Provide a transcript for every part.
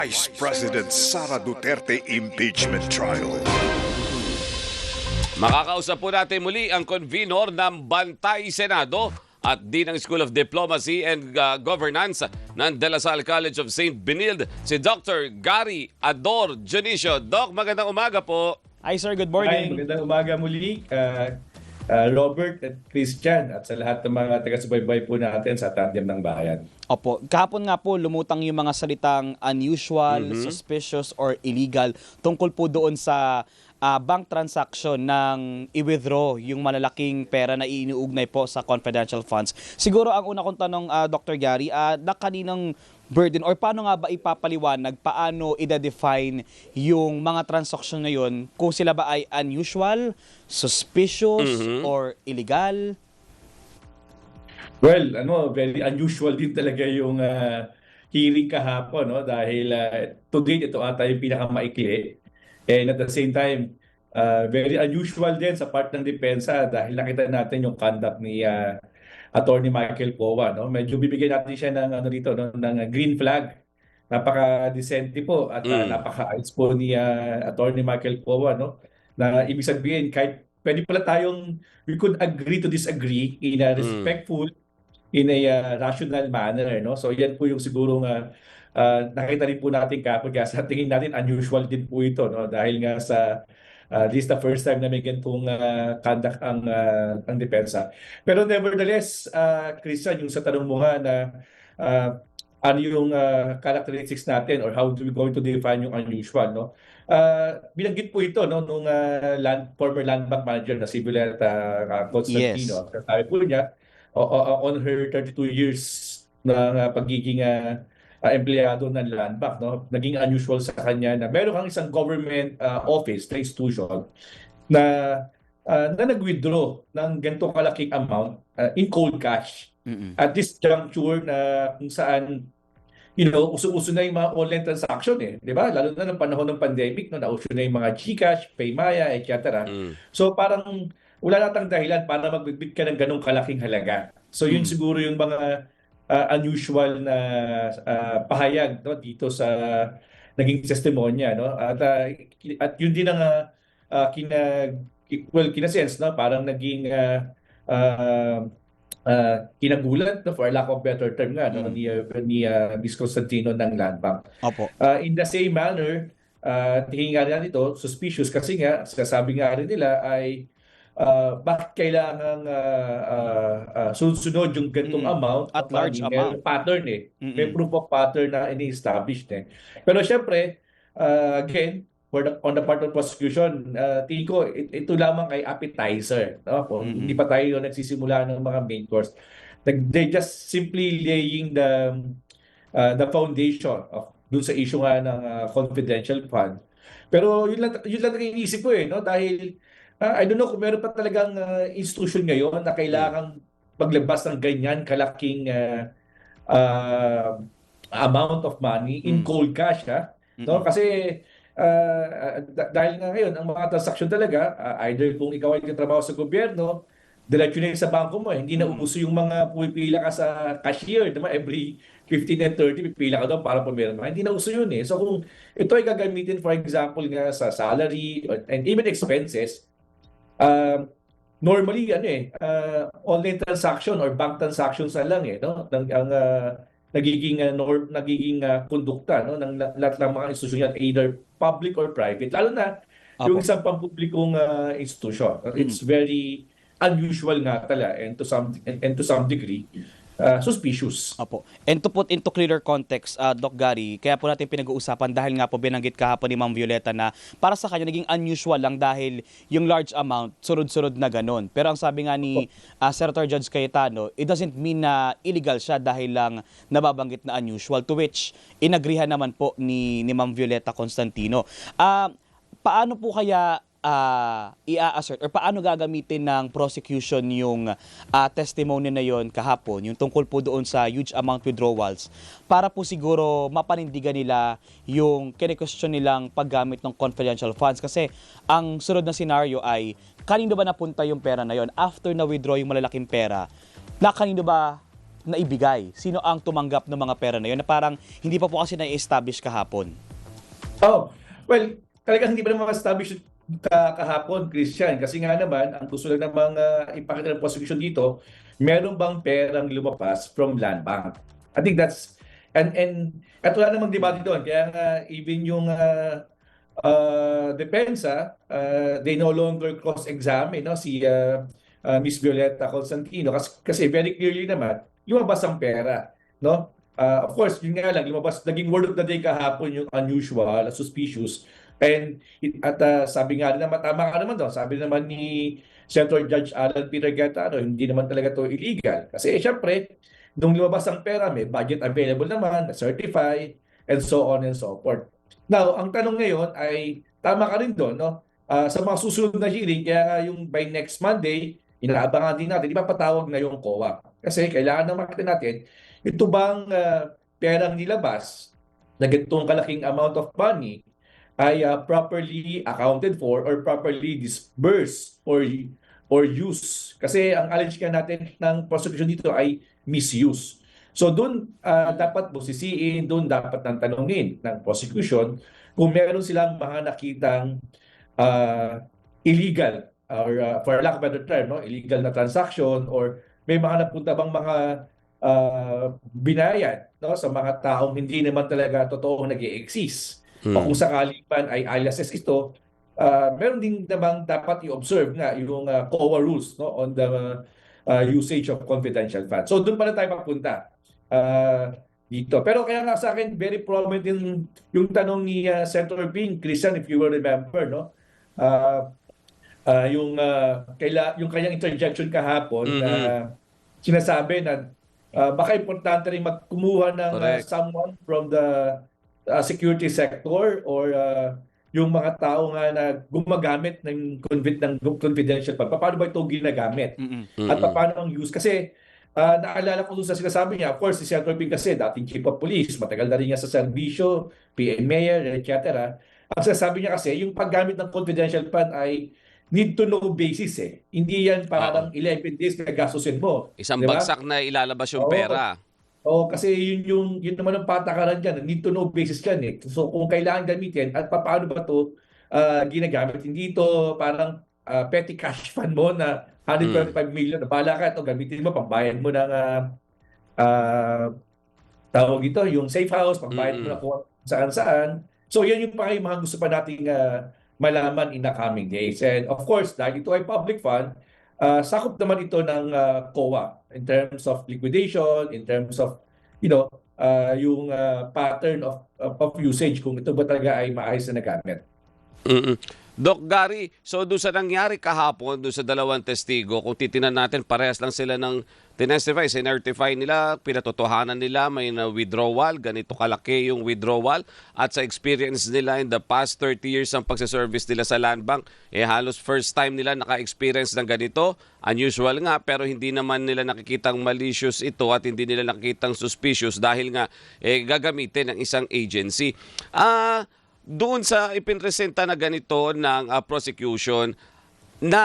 Vice President Sara Duterte impeachment trial. Makakausap po natin muli ang convenor ng Bantay Senado at Dean ng School of Diplomacy and Governance ng De La Salle College of St. Benilde, si Dr. Gary Ador Junicio. Doc, magandang umaga po. Hi sir, good Hi, morning. magandang umaga muli, Robert at Christian at sa lahat ng mga taga-subaybay po natin sa Tandem ng Bayan. Opo, kahapon nga po lumutang yung mga salitang unusual, suspicious or illegal tungkol po doon sa bank transaction ng i-withdraw yung malalaking pera na iniuugnay po sa confidential funds. Siguro ang una kong tanong, Dr. Gary, na kaninang burden or paano nga ba ipapaliwanag, paano i-define yung mga transaction na yun kung sila ba ay unusual, suspicious, or illegal? Well, very unusual din talaga yung hearing kahapon, no? Dahil to date, ito ata yung pinakamaikli. And at the same time, very unusual din sa part ng depensa dahil nakita natin yung conduct ni Attorney Michael Powa, no? Medyo bibigyan natin siya ng dito, no? Ng green flag. Napaka-decente po at napaka-ayos po ni Attorney Michael Powa, no? Na ibig sabihin kahit pwede pala tayong we could agree to disagree in a respectful, in a rational manner, no? So yan po yung siguro nakita rin po natin kapag sa tingin natin unusual din po ito, no? Dahil nga sa this is the first time na may ganitong conduct ang depensa. Pero nevertheless, Christian, yung sa tanong mo nga na ano yung characteristics natin or how do we going to define yung unusual, no? Binanggit po ito, no, nung former land bank manager na si Violeta Constantino. Yes. Sabi po niya, on her 32 years na pagiging empleyado ng land bank, no, naging unusual sa kanya na meron kang isang government office na institution na nag-withdraw ng ganitong kalaking amount in cold cash. At this juncture na kung saan uso-uso na yung mga online transaction di ba? Lalo na ng panahon ng pandemic, no, nauso na yung mga GCash, Paymaya, etc. So parang wala natang dahilan para magbitbit ka ng ganong kalaking halaga. So yun siguro yung mga unusual na pahayag, no, dito sa naging testimonya, no? At yun din ang kinasense, no, parang naging kinagulat, no, for lack of better term nga, no, ni Ms. Constantino ng Land Bank. Opo. In the same manner, tingin nga rin ito suspicious kasi nga sasabi nga rin nila ay bakit kailangan sunod-sunod yung ganitong amount At large amount. May pattern may proof of pattern na ini-establish pero syempre again on the part of prosecution, tingin ko ito lamang ay appetizer, no? Hindi pa tayo nagsisimula ng mga main course. They just simply laying the foundation of dun sa issue nga ng confidential fund. Pero yun lang ang iniisip ko no, dahil I don't know kung meron pa talagang institution ngayon na kailangang maglabas ng ganyan kalaking amount of money in cold cash, no? Kasi dahil nga ngayon ang mga transaksyon talaga either kung ikaw ay nagtatrabaho sa gobyerno, diretso na yun sa bangko mo, hindi na uso yung mga pumipila ka sa cashier, diba? Every 15 and 30 pipila ka doon para pumirma. Hindi na uso yun So kung ito ay gagamitin for example nga sa salary and even expenses, normally online transaction or bank transactions na lang no, ang nagiging kondukta, no, ng lahat ng mga institusyon yan, either public or private, lalo na yung isang pampublikong institution. It's very unusual nga tala and to some degree suspicious. Opo. And to put into clearer context, Doc Gary, kaya po natin pinag-uusapan dahil nga po binanggit kahapon ni Ma'am Violeta na para sa kanya naging unusual lang dahil yung large amount, sunod-sunod na ganun. Pero ang sabi nga ni Senator Judge Cayetano, it doesn't mean na illegal siya dahil lang nababanggit na unusual, to which inagrihan naman po ni Ma'am Violeta Constantino. Paano po kaya i-assert or paano gagamitin ng prosecution yung testimony na yon kahapon, yung tungkol po doon sa huge amount withdrawals para po siguro mapanindigan nila yung kine-question nilang paggamit ng confidential funds? Kasi ang sunod na scenario ay kanino ba napunta yung pera na yon after na withdraw yung malalaking pera, na kanino ba naibigay? Sino ang tumanggap ng mga pera na yun na parang hindi pa po kasi na-establish kahapon? Oh, well, talagang hindi pa naman ma-establish kahapon, Christian. Kasi nga naman, ang gusto lang namang ipakita ng prosecution dito, meron bang perang lumabas from land bank? I think that's, and at wala namang debate doon. Kaya nga, even yung depensa, they no longer cross-examine, no, si Miss Violeta Constantino kasi very clearly naman lumabas ang pera, no? Of course, yun nga lang, lumabas, naging word of the day kahapon yung unusual, suspicious. Sabi nga rin naman, tama ka naman doon, sabi naman ni Senator Judge Alan Peter Cayetano, hindi naman talaga to illegal. Kasi syempre, nung lumabas ang pera, may budget available naman, na-certify, and so on and so forth. Now, ang tanong ngayon ay, tama ka rin doon, no? Sa mga susunod na hearing, kaya yung by next Monday, inaabangan din natin, di ba patawag na yung COA? Kasi kailangan na makita natin, ito bang perang nilabas na ganitong kalaking amount of money ay properly accounted for or properly disbursed or used. Kasi ang allege natin ng prosecution dito ay misuse. So doon dapat busisiin, doon dapat nang tanungin ng prosecution kung meron silang mga nakitang illegal or for lack of a better term, no, illegal na transaction or may mga napunta bang mga binayad, no, sa mga taong hindi naman talaga totoong nag-i-exist. O kung sakali man ay aliases ito, meron din namang dapat i-observe nga yung COA rules, no, on the usage of confidential funds. So doon pala tayo papunta dito. Pero kaya nga sa akin, very prominent yung tanong ni Senator Ping, Christian, if you will remember, no, yung kanyang interjection kahapon na sinasabi na baka importante rin magkumuha ng someone from the security sector or yung mga tao nga na gumagamit ng confidential fund. Paano ba ito ginagamit? At paano ang use? Kasi naalala ko doon sa sinasabi niya, of course, si Senator Ping kasi dating chief of police, matagal na rin niya sa serbisyo, PM mayor, etc. Ang sasabi niya kasi, yung paggamit ng confidential fund ay need to know basis eh. Hindi yan parang 11 days na gastusin mo. Isang diba? bagsak na ilalabas yung pera. Kasi yun naman ang patakaran dyan. Need to know basis dyan eh. So kung kailangan gamitin at paano ba ito ginagamit. Hindi ito parang petty cash fund mo na 125 million. Bahala ka ito, gamitin mo, pambayad mo ng tawag ito, yung safe house, pambayad mo na kung saan-saan. So yan yung mga gusto pa nating malaman in the coming days. And of course, dahil ito ay public fund, sakop naman ito ng COA in terms of liquidation, in terms of, yung pattern of usage, kung ito ba talaga ay maayos na nagamit. Doc Gary, so doon sa nangyari kahapon, doon sa dalawang testigo, kung titinan natin, parehas lang sila ng tinestify, sinertify nila, pinatotohanan nila, may na withdrawal, ganito kalaki yung withdrawal, at sa experience nila in the past 30 years ng pagsaservice nila sa land bank, halos first time nila naka-experience ng ganito, unusual nga, pero hindi naman nila nakikitang malicious ito at hindi nila nakikitang suspicious dahil nga gagamitin ng isang agency. Doon sa ipinresenta na ganito ng prosecution, na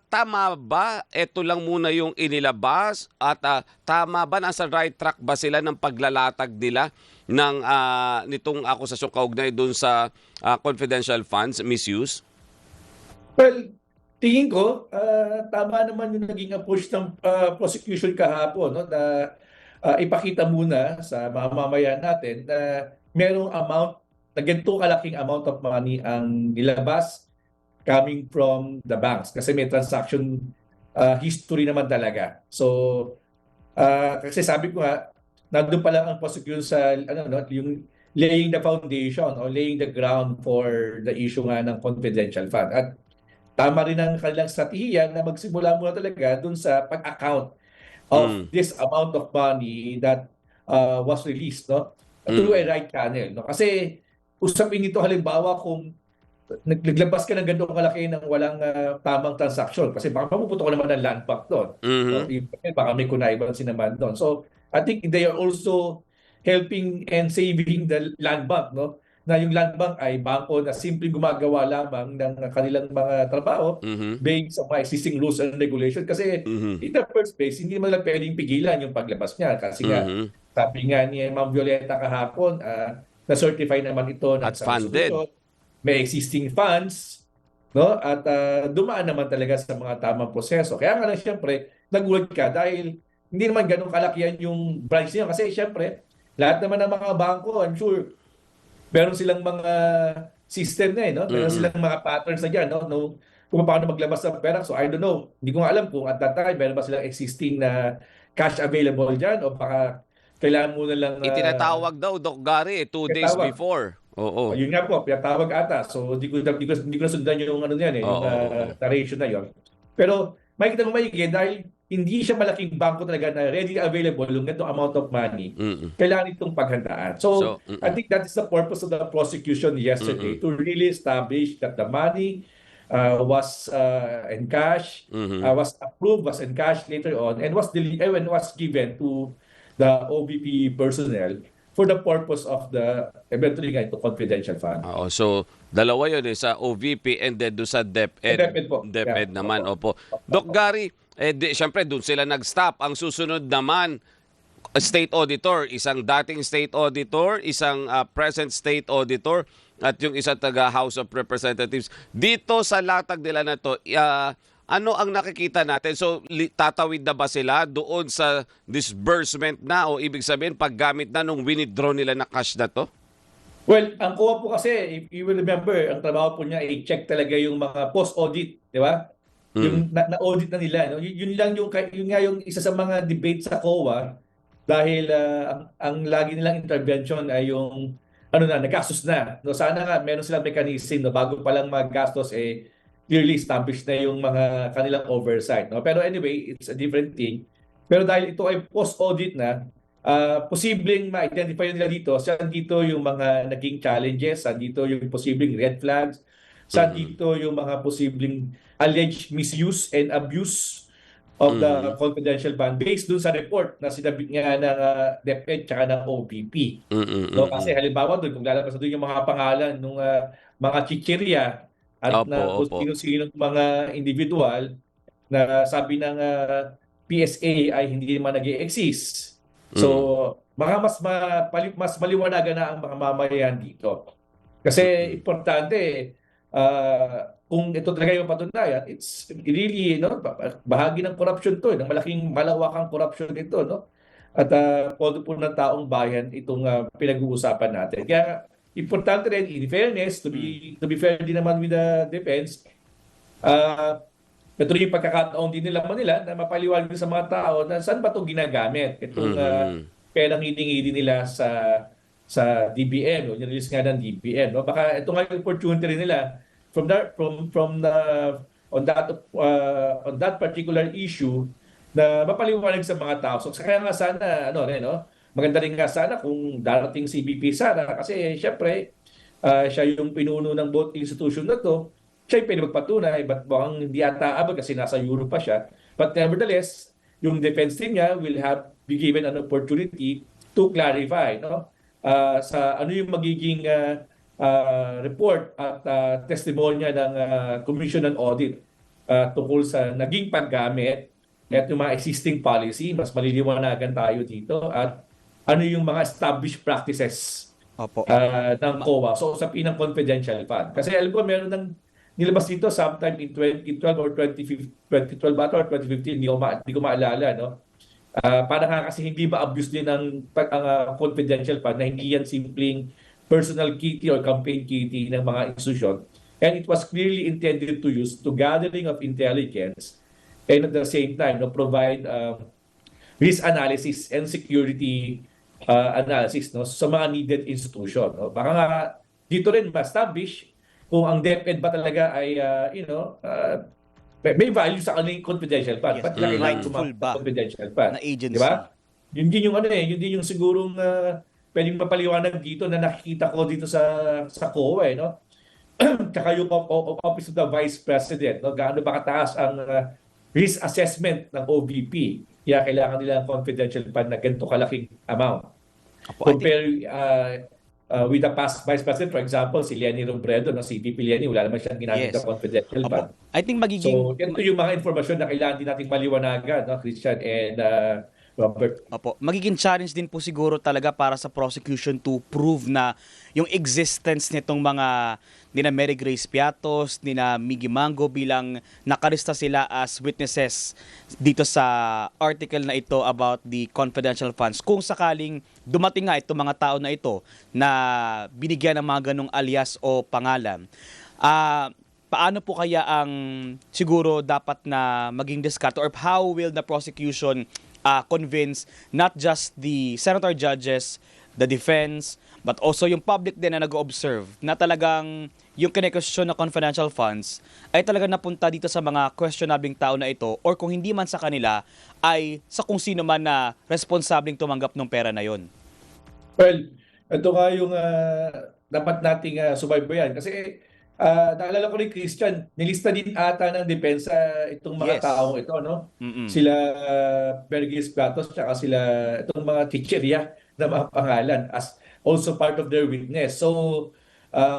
tama ba ito lang muna yung inilabas at tama ba nasa right track ba sila ng paglalatag nila ng nitong akusasyon kaugnay doon sa confidential funds misuse? Well, tingin ko tama naman yung naging approach ng prosecution kahapon, no, na ipakita muna sa mamamayan natin na merong amount na ganito kalaking amount of money ang nilabas coming from the banks kasi may transaction history naman talaga. So kasi sabi ko nga, nandun pa lang ang prosecution sa yung laying the foundation or laying the ground for the issue nga ng confidential fund. At tama rin ang kanilang strategiya na magsimula muna talaga dun sa pag-account of this amount of money that was released, no, through a right channel, no? Kasi usapin nito halimbawa kung naglabas ka ng ganitong kalaki ng walang tamang transaksyon kasi baka mapupunta ko naman ng land bank doon. No? Baka may connivance naman doon. So I think they are also helping and saving the land bank, no, na yung land bank ay bangko na simpleng gumagawa lamang ng kanilang mga trabaho based sa mga existing rules and regulation. Kasi in the first place, hindi naman lang pwedeng pigilan yung paglabas niya. Kasi nga, sabi nga ni Ma'am Violeta kahapon, na-certify naman ito ng At funded. institusyon, may existing funds, no? At dumaan naman talaga sa mga tamang proseso. Kaya nga lang siyempre, nagulat ka dahil hindi naman ganun kalakihan yung branch niya. Kasi siyempre, lahat naman ng mga bangko, I'm sure, meron silang mga system na no? Meron silang mga patterns na dyan, no? Kung paano maglabas ng pera. So I don't know. Hindi ko nga alam kung at that time, meron ba silang existing na cash available dyan o baka kailangan mo na lang... Itinatawag daw, Doc Gary, 2 days tinatawag. before. Oo. Yun nga po, pinatawag ata. So hindi ko nasundan yung ano yan, yung narration na yun. Pero makikita mo maigi dahil hindi siya malaking bangko talaga na ready available yung ganitong amount of money. Kailangan itong paghandaan. So I think that is the purpose of the prosecution yesterday to really establish that the money was encashed, was approved, was encashed later on, and was given to the OVP personnel for the purpose of the eventually to confidential fund. So dalawa yun sa OVP and then do sa DepEd. DepEd po. DepEd naman, opo. Doc Gary, siyempre doon sila nag-stop. Ang susunod naman, state auditor, isang dating state auditor, isang present state auditor, at yung isa taga House of Representatives. Dito sa latag nila na to, ano ang nakikita natin? So, tatawid na ba sila doon sa disbursement na o ibig sabihin paggamit na nung withdraw nila na cash na to? Well, ang COA po kasi, if you will remember, ang trabaho po niya i-check talaga yung mga post-audit, di ba? Yung na-audit na nila. No? Yun lang yun nga yung isa sa mga debate sa COA dahil ang lagi nilang intervention ay yung nagastos na. No, sana nga meron silang mechanism no, bago pa lang magastos clearly established na yung mga kanilang oversight. No? Pero anyway, it's a different thing. Pero dahil ito ay post-audit na, posibleng ma-identify nila dito, saan dito yung mga naging challenges, saan dito yung posibleng red flags, saan dito yung mga posibleng alleged misuse and abuse of the confidential fund based dun sa report na sinabi nga ng DepEd tsaka ng OVP. No, kasi halimbawa doon, kung lalabas doon yung mga pangalan ng mga chichirya at sino-sino mga individual na sabi ng PSA ay hindi naman nag-i-exist. So, mas maliwanagan na ang mga mamayan dito. Kasi importante, kung ito talaga yung patunayan, it's really bahagi ng corruption to, ng malaking malawakang corruption ito, no? At pondo po ng taong bayan itong pinag-uusapan natin. Kaya importante rin, in fairness, to be fair din naman with the defense, ito yung pagkakataon din nila na mapaliwanag sa mga tao na saan ba ito ginagamit, itong perang hiningi nila sa DBM, yung release nga ng DBM. No? Baka ito nga yung opportunity rin nila on that particular issue na mapaliwanag sa mga tao. So kaya nga sana maganda rin nga sana kung darating si BP Sara kasi syempre siya yung pinuno ng both institution na to. Siya yung pwede magpatunay, but mukhang hindi ata abot kasi nasa Europe pa siya. But nevertheless, yung defense team niya will be given an opportunity to clarify sa ano yung magiging report at testimonya ng Commission on Audit tungkol sa naging paggamit at yung mga existing policy. Mas maliliwanagan tayo dito at ano yung mga established practices ng COA. So, usapin ng confidential fund. Kasi alam ko meron ng nilabas dito sometime in 2012 or 2012 ba or 2015, hindi ko maalala. No? Para nga kasi hindi ma-abuse din ang confidential fund na hindi yan simpleng personal kitty or campaign kitty ng mga institusyon. And it was clearly intended to use to gathering of intelligence and at the same time provide risk analysis and security analysis sa mga needed institution. No? Baka nga dito rin ma-establish kung ang DepEd ba talaga ay may value sa kanilang confidential fund. Ba't rightful ba confidential fund? Na agency. Diba? Yun din yung yun din yung sigurong pwedeng mapaliwanag dito na nakikita ko dito sa COA no? Tsaka yung Office of the Vice President, gaano ba kataas ang risk assessment ng OVP? Kaya kailangan nila ang confidential fund na ganito kalaking amount. Compare with the past Vice President, for example, si Lenny Robredo, no, si VP Lenny, wala naman siyang ginamit na Yes. confidential Opo. fund. I think So, ito yung mga informasyon na kailangan din natin maliwanagan, no, Christian and Robert. Opo. Magiging challenge din po siguro talaga para sa prosecution to prove na yung existence nitong mga nina Mary Grace Piatos, nina Miggy Mango bilang nakarista sila as witnesses dito sa article na ito about the confidential funds. Kung sakaling dumating nga itong mga tao na ito na binigyan ng mga ganong alias o pangalan, paano po kaya ang siguro dapat na maging diskarte, or how will the prosecution convince not just the senator judges, the defense, but also yung public din na nag-observe na talagang yung kine-question na confidential funds ay talagang napunta dito sa mga questionabling tao na ito, or kung hindi man sa kanila ay sa kung sino man na responsabling tumanggap ng pera na yon. Well, ito nga yung dapat nating subaybayan. Kasi naalala ko rin, Christian, nilista din ata ng depensa itong mga Yes. taong ito, no? Mm-mm. Sila Bergis Platos, tsaka sila itong mga teacherya na mga pangalan as also part of their witness. So,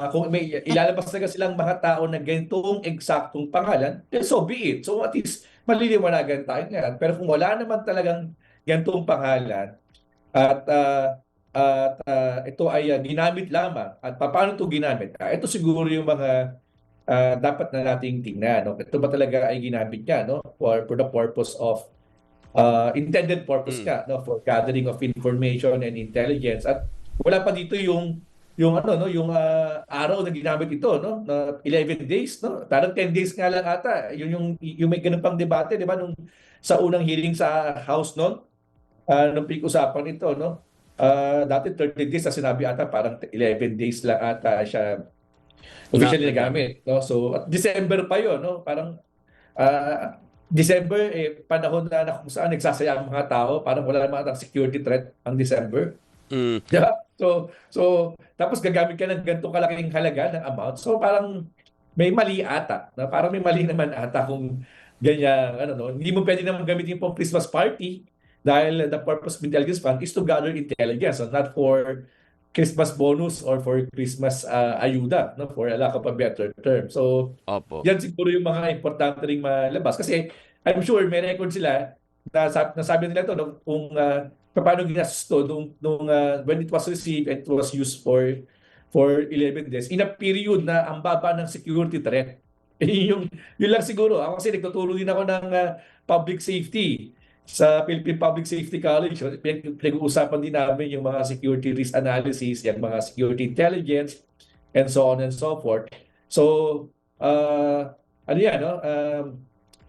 kung may ilalabas talaga silang mga tao na ganitong eksaktong pangalan, then so be it. So at least maliliwanagan tayo ngayon. Pero kung wala naman talagang ganitong pangalan at ito ay ginamit lamang at paano ito ginamit, ito siguro yung mga dapat na nating tingnan. No? Ito ba talaga ay ginamit niya, no? For the purpose of intended purpose ka, no, for gathering of information and intelligence, at wala pa dito yung ano, no, yung araw na ginamit ito, no, na 11 days, no, parang 10 days nga lang ata, yung may ganun pang debate, di ba, nung sa unang hearing sa House noon, nung pinag-usapan ito, no, dati 30 days na sinabi ata, parang 11 days lang ata siya officially nagamit, no. So at December pa yon, no, parang December, panahon na kung saan nagsasaya ang mga tao, parang wala naman ang security threat ang December. Yeah. So tapos gagamit ka ng ganito kalaking halaga ng amount. So parang may mali ata. Na parang may mali naman ata kung ganyan, ano, no. Hindi mo pwede naman gamitin pong Christmas party dahil the purpose of intelligence fund is to gather intelligence, so not for Christmas bonus or for Christmas ayuda, no, for a lack of a better term. So, Opo. yan siguro yung mga importante ring malabas. Kasi I'm sure may record sila na nasabi nila to, no, kung paano ginastos to nung when it was received and it was used for 11 days in a period na ang baba ng security threat. Yun lang siguro. Ako kasi nagtuturo din ako ng public safety sa Philippine Public Safety College. Pinag-uusapan din namin yung mga security risk analysis, yung mga security intelligence, and so on and so forth. So, ano yan, no?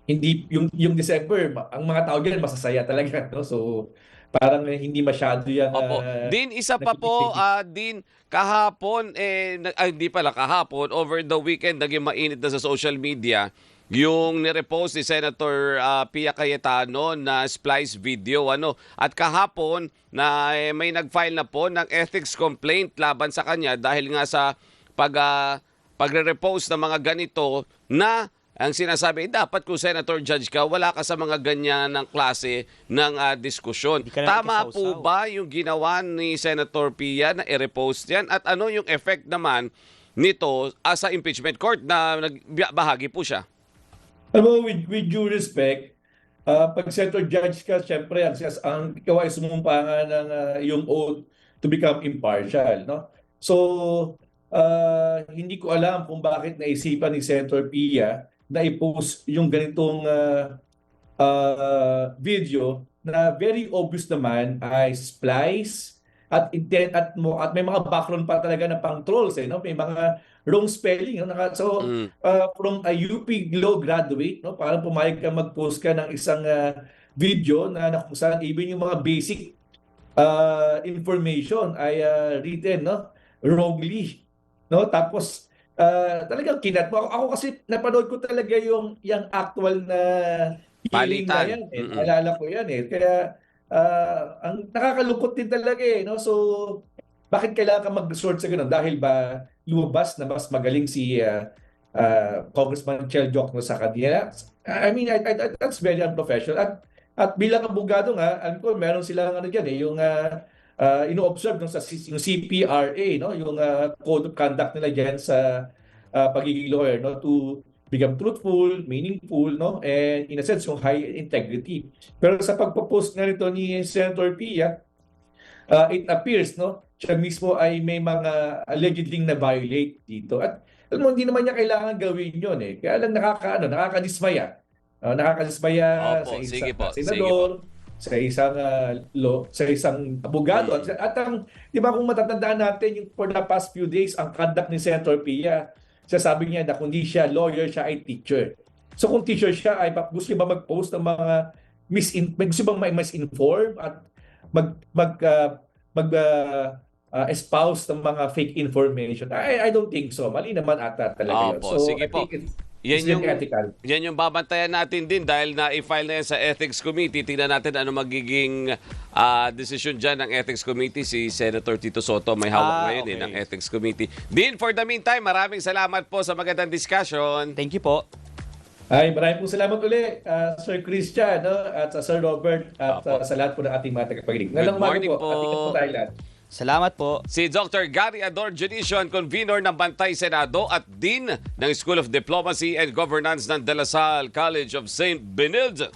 Hindi, yung December, ang mga tao dyan masasaya talaga, no? So, parang hindi masyado yan. Opo. Din, isa pa po, Din, kahapon, hindi pala kahapon, over the weekend, naging mainit na sa social media, yung nirepost ni Senator Pia Cayetano na splice video, ano. At kahapon na may nag-file na po ng ethics complaint laban sa kanya dahil nga sa pagre-repost ng mga ganito na ang sinasabi, dapat kung Senator Judge ka, wala ka sa mga ganyan ng klase ng diskusyon. Hindi ka na Tama nakikisawsaw. po ba yung ginawa ni Senator Pia na i-repost yan? At ano yung effect naman nito sa impeachment court na bahagi po siya? Alam mo, with due respect, pag Senator Judge ka, syempre, ang ikaw ay sumumpa nga ng yung oath to become impartial, no? So, hindi ko alam kung bakit naisipan ni Senator Pia na i-post yung ganitong video na very obvious naman ay splice at intent at may mga background pa talaga na pang trolls, no? May mga wrong spelling, no? So from a UP Law graduate, no, parang pumayag ka mag-post ka ng isang video na kung saan even yung mga basic information ay written, no, wrongly, no? Tapos talagang kinat mo. Ako kasi napanood ko talaga yung actual na hearing na yan. Alala ko yan eh. Kaya ang nakakalungkot din talaga eh, no? So bakit kailangan ka mag-resort sa ganun? Dahil ba lumabas na mas magaling si Congressman Chel Jokno sa kanila? I mean, that's very unprofessional. At bilang abogado nga, alam ko meron silang ano diyan eh, yung ino-observe no, yung CPRA, no, yung code of conduct nila diyan sa pagiging lawyer, no, to become truthful, meaningful, no, and in a sense yung high integrity. Pero sa pagpo-post nga nito ni Senator Pia, it appears, no, siya mismo ay may mga allegedly na violate dito. At alam mo, hindi naman niya kailangan gawin yun eh. Kaya lang nakakadismaya. Nakakadismaya Opo, sa sige isang po, senador, sa isang sa isang abogado. At ang, di ba kung matatandaan natin, yung for the past few days, ang conduct ni Senator Pia, sabi niya na kung di siya lawyer, siya ay teacher. So kung teacher siya, ay gusto niya ba mag-post ng mga gusto bang misinform at espouse ng mga fake information? I don't think so. Mali naman ata talaga yun. Opo, So sige I po. think Yan it's yung, ethical. yan yung babantayan natin din dahil na-file na yan sa Ethics Committee. Tingnan natin ano magiging decision dyan ng Ethics Committee. Si Senator Tito Soto may hawak ngayon okay. ng Ethics Committee. Dean, for the meantime, maraming salamat po sa magandang discussion. Thank you po. Ay, maraming po salamat uli, Sir Christian, no? At Sir Robert, at sa lahat po ng ating mga tagapakinig. Ngayong umaga morning po. At ingat po tayo lahat. Salamat po. Si Dr. Gary Ador Junicio, ang convener ng Bantay Senado at Dean ng School of Diplomacy and Governance ng De La Salle College of St. Benilde.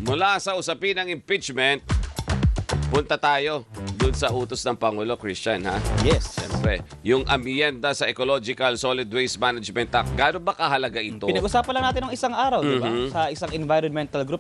Mula sa usapin ng impeachment, punta tayo dun sa utos ng Pangulo, Christian, ha? Yes. Siyempre, yung amyenda sa Ecological Solid Waste Management Act, gaano ba kahalaga ito? Pinag-usapan lang natin ng isang araw, di ba? Sa isang environmental group